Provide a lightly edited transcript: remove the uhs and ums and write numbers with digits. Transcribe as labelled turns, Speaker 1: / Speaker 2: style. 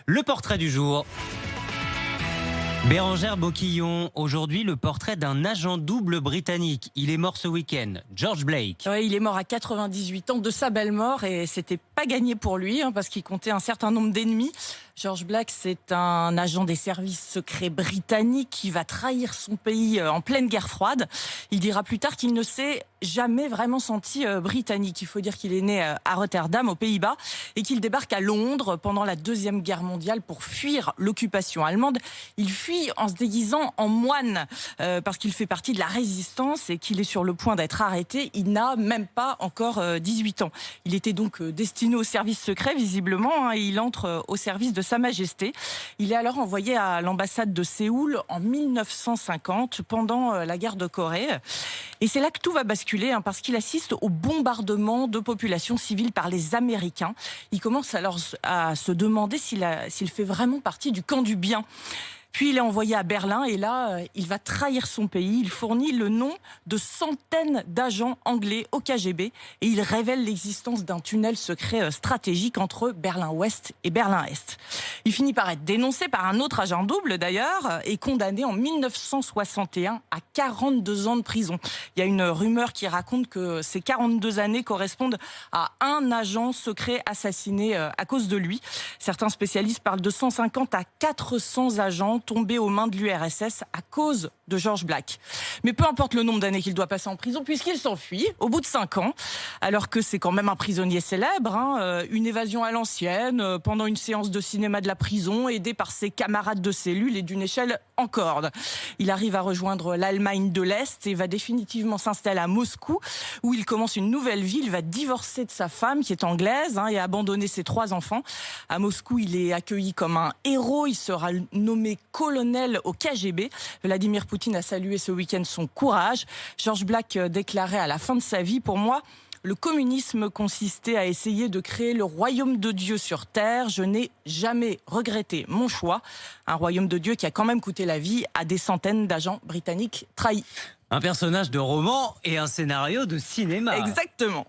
Speaker 1: Le portrait du jour. Bérengère Boquillon, aujourd'hui le portrait d'un agent double britannique. Il est mort ce week-end, George Blake.
Speaker 2: Ouais, il est mort à 98 ans de sa belle mort et c'était pas gagné pour lui parce qu'il comptait un certain nombre d'ennemis. George Blake, c'est un agent des services secrets britanniques qui va trahir son pays en pleine guerre froide. Il dira plus tard qu'il ne s'est jamais vraiment senti britannique. Il faut dire qu'il est né à Rotterdam, aux Pays-Bas, et qu'il débarque à Londres pendant la Deuxième Guerre mondiale pour fuir l'occupation allemande. Il fuit en se déguisant en moine parce qu'il fait partie de la résistance et qu'il est sur le point d'être arrêté. Il n'a même pas encore 18 ans. Il était donc destiné au service secret, visiblement, et il entre au service de Sa Majesté. Il est alors envoyé à l'ambassade de Séoul en 1950 pendant la guerre de Corée. Et c'est là que tout va basculer parce qu'il assiste au bombardement de populations civiles par les Américains. Il commence alors à se demander s'il fait vraiment partie du camp du bien. Puis il est envoyé à Berlin et là, il va trahir son pays. Il fournit le nom de centaines d'agents anglais au KGB et il révèle l'existence d'un tunnel secret stratégique entre Berlin-Ouest et Berlin-Est. Il finit par être dénoncé par un autre agent double d'ailleurs et condamné en 1961 à 42 ans de prison. Il y a une rumeur qui raconte que ces 42 années correspondent à un agent secret assassiné à cause de lui. Certains spécialistes parlent de 150 à 400 agents tombé aux mains de l'URSS à cause de George Blake. Mais peu importe le nombre d'années qu'il doit passer en prison, puisqu'il s'enfuit au bout de 5 ans, alors que c'est quand même un prisonnier célèbre, une évasion à l'ancienne, pendant une séance de cinéma de la prison, aidé par ses camarades de cellule et d'une échelle en corde. Il arrive à rejoindre l'Allemagne de l'Est et va définitivement s'installer à Moscou, où il commence une nouvelle vie. Il va divorcer de sa femme, qui est anglaise, et abandonner ses 3 enfants. À Moscou, il est accueilli comme un héros. Il sera nommé colonel au KGB. Vladimir Poutine a salué ce week-end son courage. George Blake déclarait à la fin de sa vie: pour moi, le communisme consistait à essayer de créer le royaume de Dieu sur terre. Je n'ai jamais regretté mon choix. Un royaume de Dieu qui a quand même coûté la vie à des centaines d'agents britanniques trahis.
Speaker 1: Un personnage de roman et un scénario de cinéma.
Speaker 2: Exactement.